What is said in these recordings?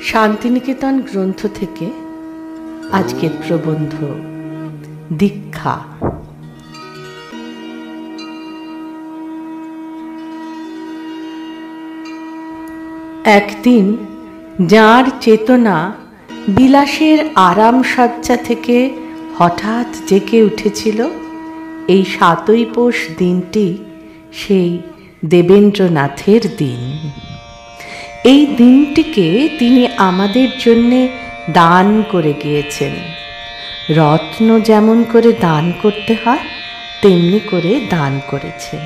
শান্তিনিকেতন গ্রন্থ থেকে আজকের প্রবন্ধ দীক্ষা। একদিন যাঁর চেতনা বিলাসের আরাম সজ্জা থেকে হঠাৎ জেগে উঠেছিল, এই ৭ই পৌষ দিনটি সেই দেবেন্দ্রনাথের দিন। এই দিনটিকে তিনি আমাদের জন্যে দান করে গিয়েছেন। রত্ন যেমন করে দান করতে হয় তেমনি করে দান করেছেন।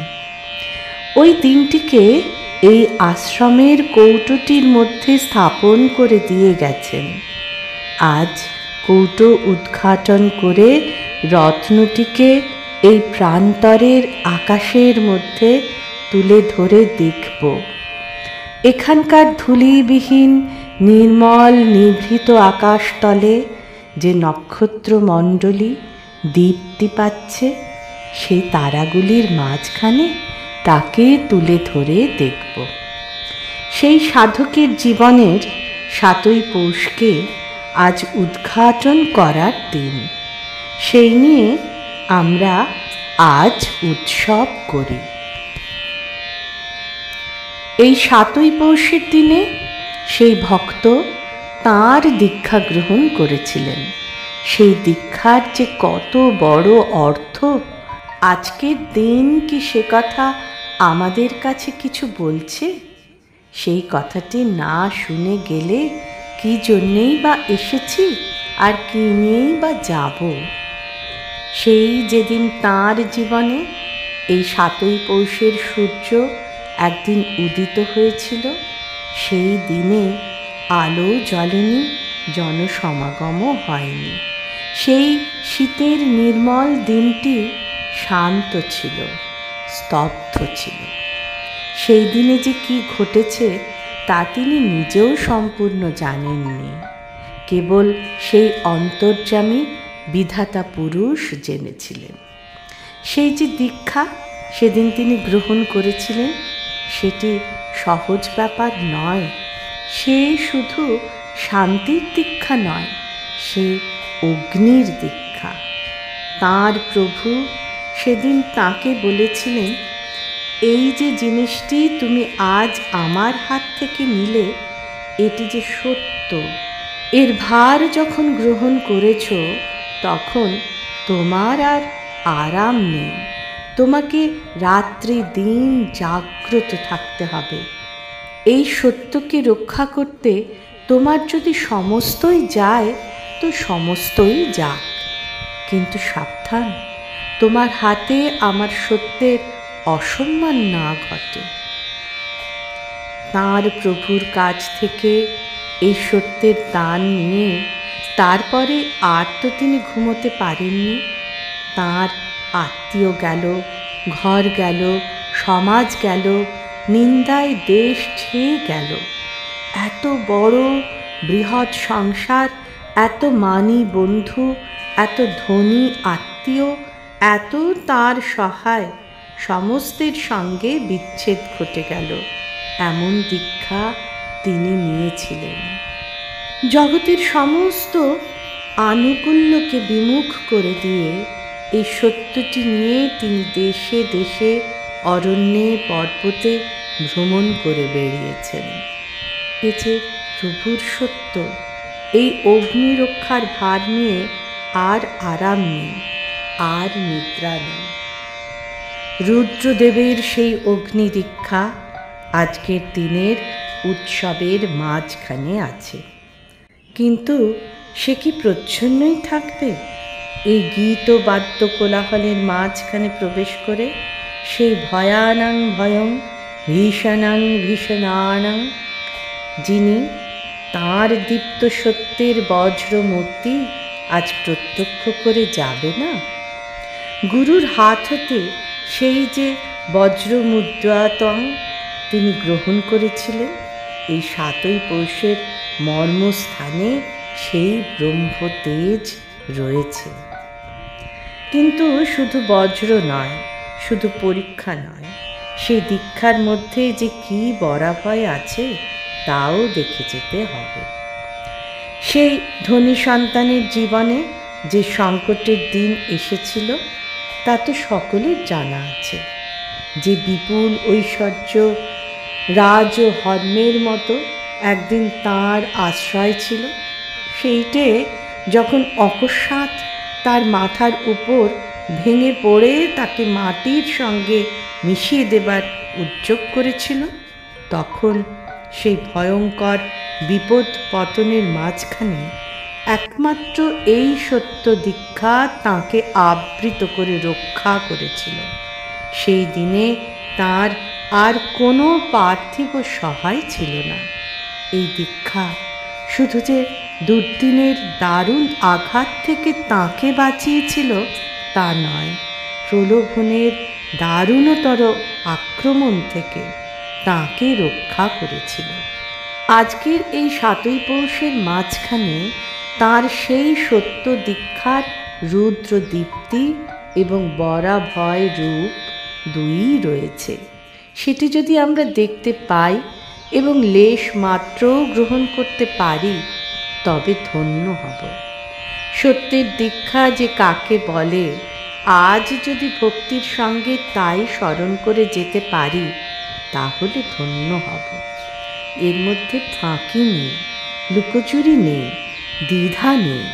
ওই দিনটিকে এই আশ্রমের কৌটোটির মধ্যে স্থাপন করে দিয়ে গেছেন। আজ কৌটো উদ্ঘাটন করে রত্নটিকে এই প্রান্তরের আকাশের মধ্যে তুলে ধরে দেখব। এখানকার ধূলিবিহীন নির্মল নিভৃত আকাশতলে যে নক্ষত্রমণ্ডলী দীপ্তি পাচ্ছে, সেই তারাগুলির মাঝখানে তাকে তুলে ধরে দেখব। সেই সাধকের জীবনের ৭ই পৌষকে আজ উদ্ঘাটন করার দিন। সেই নিয়ে আমরা আজ উৎসব করি। এই ৭ই পৌষের দিনে সেই ভক্ত তাঁর দীক্ষা গ্রহণ করেছিলেন। সেই দীক্ষার যে কত বড় অর্থ, আজকের দিন কি সে কথা আমাদের কাছে কিছু বলছে? সেই কথাটি না শুনে গেলে কি জন্যেই বা এসেছি আর কি নিয়েই বা যাব? সেই যেদিন তাঁর জীবনে এই ৭ই পৌষের সূর্য একদিন উদিত হয়েছিল, সেই দিনে আলো জ্বলেনি, জনসমাগমও হয়নি। সেই শীতের নির্মল দিনটি শান্ত ছিল, স্তব্ধ ছিল। সেই দিনে যে কি ঘটেছে তা তিনি নিজেও সম্পূর্ণ জানেননি। কেবল সেই অন্তর্যামী বিধাতা পুরুষ জেনেছিলেন। সেই যে দীক্ষা সেদিন তিনি গ্রহণ করেছিলেন, সেটি সহজ ব্যাপার নয়। সে শুধু শান্তির দীক্ষা নয়, সে অগ্নির দীক্ষা। তাঁর প্রভু সেদিন তাঁকে বলেছিলেন, এই যে জিনিসটি তুমি আজ আমার হাত থেকে নিলে, এটি যে সত্য, এর ভার যখন গ্রহণ করেছ তখন তোমার আর আরাম নেই। তোমাকে রাত্রি দিন জাগ্রত থাকতে হবে। এই সত্যকে রক্ষা করতে তোমার যদি সমস্তই যায় তো সমস্তই যাক, কিন্তু সাবধান, তোমার হাতে আমার সত্যের অসম্মান না ঘটে। তাঁর প্রভুর কাছ থেকে এই সত্যের দান নিয়ে তারপরে আর তো তিনি ঘুমোতে পারেননি। তাঁর আত্মীয় গেল, ঘর গেল, সমাজ গেল, নিন্দায় দেশ ছেয়ে গেল। এত বড় বৃহৎ সংসার, এত মানী বন্ধু, এত ধনী আত্মীয়, এত তার সহায়, সমস্তের সঙ্গে বিচ্ছেদ ঘটে গেল। এমন দীক্ষা তিনি নিয়েছিলেন। জগতের সমস্ত আনুকূল্যকে বিমুখ করে দিয়ে এই সত্যটি নিয়ে তিনি দেশে দেশে, অরণ্যে পর্বতে ভ্রমণ করে বেরিয়েছেন। এ যে প্রভুর সত্য। এই অগ্নি রক্ষার ভার নিয়ে আর আরাম নেই, আর নিদ্রা নেই। রুদ্রদেবের সেই অগ্নি দীক্ষা আজকের দিনের উৎসবের মাঝখানে আছে। কিন্তু সে কি প্রচ্ছন্নই থাকবে? এই গীত বাদ্য কোলাহলের মাঝখানে প্রবেশ করে সেই ভয়ানাং ভয়ং ভীষণাং ভীষণানাং, যিনি তাঁর দীপ্ত সত্যের বজ্রমূর্তি আজ প্রত্যক্ষ করে যাবে না? গুরুর হাত হতে সেই যে বজ্রমুদ্রাতং তিনি গ্রহণ করেছিলেন, এই ৭ই পৌষের মর্মস্থানে সেই ব্রহ্মতেজ রয়েছে। কিন্তু শুধু বজ্র নয়, শুধু পরীক্ষা নয়, সেই দীক্ষার মধ্যে যে কি বরাভয় আছে তাও দেখে যেতে হবে। সেই ধনী সন্তানের জীবনে যে সংকটের দিন এসেছিল তা তো সকলের জানা আছে। যে বিপুল ঐশ্বর্য, রাজ ও হর্মের মতো একদিন তাঁর আশ্রয় ছিল, সেইটে যখন অকস্মাৎ তার মাথার উপর ভেঙে পড়ে তাকে মাটির সঙ্গে মিশিয়ে দেবার উদ্যোগ করেছিল, তখন সেই ভয়ঙ্কর বিপদ পতনের মাঝখানে একমাত্র এই সত্য দীক্ষা তাঁকে আবৃত করে রক্ষা করেছিল। সেই দিনে তার আর কোনো পার্থিব সহায় ছিল না। এই দীক্ষা শুধু যে দুর্দিনের দারুণ আঘাত থেকে তাঁকে বাঁচিয়েছিল তা নয়, প্রলোভনের দারুণতর আক্রমণ থেকে তাঁকে রক্ষা করেছিল। আজকের এই ৭ই পৌষের মাঝখানে তাঁর সেই সত্য দীক্ষার রুদ্র দীপ্তি এবং বরাভয় রূপ দুইই রয়েছে। সেটি যদি আমরা দেখতে পাই এবং লেশ মাত্র গ্রহণ করতে পারি, তবে ধন্য হব। সত্যের দীক্ষা যে কাকে বলে, আজ যদি ভক্তির সঙ্গে তাই স্মরণ করে যেতে পারি, তাহলে ধন্য হব। এর মধ্যে ফাঁকি নেই, লুকোচুরি নেই, দ্বিধা নেই,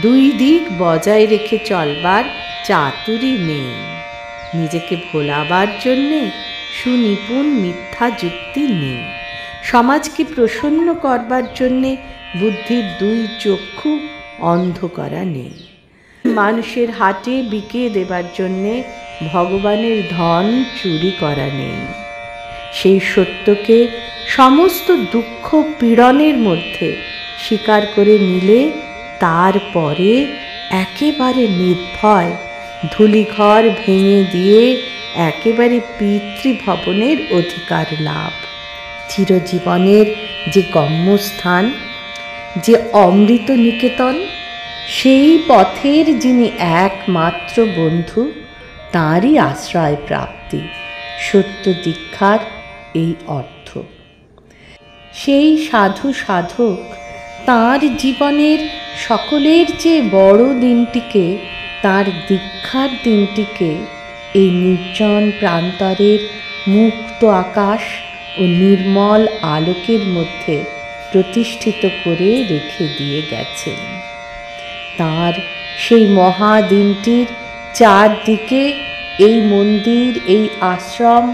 দুই দিক বজায় রেখে চলবার চাতুরি নেই। নিজেকে ভোলাবার জন্যে সুনিপুণ মিথ্যা যুক্তি নেই। সমাজকে প্রসন্ন করবার জন্যে বুদ্ধির দুই চক্ষু অন্ধ করা নেই। মানুষের হাটে বিকিয়ে দেবার জন্যে ভগবানের ধন চুরি করা নেই। সেই সত্যকে সমস্ত দুঃখ পীড়নের মধ্যে স্বীকার করে নিলে তারপরে একেবারে নির্ভয় ধূলিঘর ভেঙে দিয়ে একেবারে পিতৃভবনের অধিকার লাভ, চিরজীবনের যে গম্যস্থান, যে অমৃত নিকেতন, সেই পথের যিনি একমাত্র বন্ধু, তাঁরই আশ্রয় প্রাপ্তি সত্য দীক্ষার এই অর্থ। সেই সাধু সাধক তাঁর জীবনের সকলের চেয়ে বড় দিনটিকে, তাঁর দীক্ষার দিনটিকে এই নির্জন প্রান্তরের মুক্ত আকাশ ও নির্মল আলোকের মধ্যে প্রতিষ্ঠিত করে রেখে দিয়ে গেছেন। তাঁর সেই মহাদিনটির চারদিকে এই মন্দির, এই আশ্রম,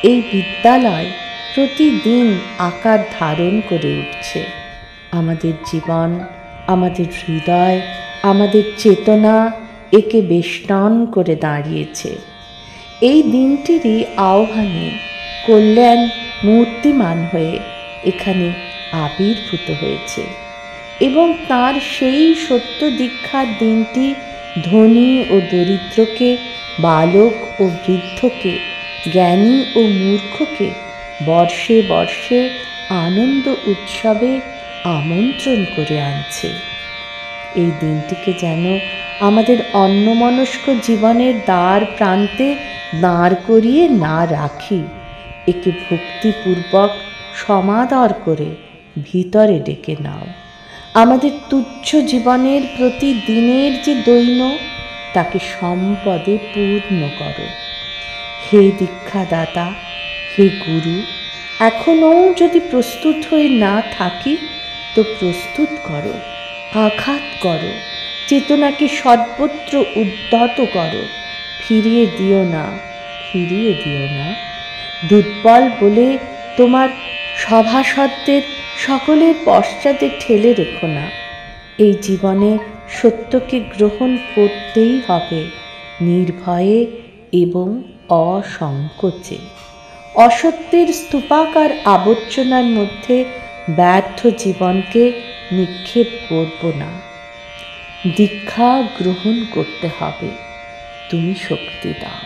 এই বিদ্যালয় প্রতিদিন আকার ধারণ করে উঠছে। আমাদের জীবন, আমাদের হৃদয়, আমাদের চেতনা একে বেষ্টন করে দাঁড়িয়েছে। এই দিনটিরই আহ্বানে কল্যাণ মূর্তিমান হয়ে এখানে আবির্ভূত হয়েছে এবং তার সেই সত্য দীক্ষার দিনটি ধনী ও দরিদ্রকে, বালক ও বৃদ্ধকে, জ্ঞানী ও মূর্খকে বর্ষে বর্ষে আনন্দ উৎসবে আমন্ত্রণ করে আনছে। এই দিনটিকে যেন আমাদের অন্যমনস্ক জীবনের দ্বার প্রান্তে দাঁড় করিয়ে না রাখি, একে ভক্তিপূর্বক সমাদর করে ভিতরে ডেকে নাও। আমাদের তুচ্ছ জীবনের প্রতিদিনের যে দৈন্য, তাকে সম্পদে পূর্ণ করো। হে দীক্ষাদাতা, হে গুরু, এখনও যদি প্রস্তুত হয়ে না থাকি তো প্রস্তুত করো, আঘাত করো, চেতনাকে সর্বত্র উদ্ধত করো। ফিরিয়ে দিও না, ফিরিয়ে দিও না। দুর্বল বলে তোমার সভাসদদের সকলের পশ্চাতে ঠেলে রেখো না। এই জীবনে সত্যকে গ্রহণ করতেই হবে, নির্ভয়ে এবং অসংকোচে। অসত্যের স্তূপাকার আবর্জনার মধ্যে ব্যর্থ জীবনকে নিক্ষেপ করব না। দীক্ষা গ্রহণ করতে হবে, তুমি শক্তি দাও।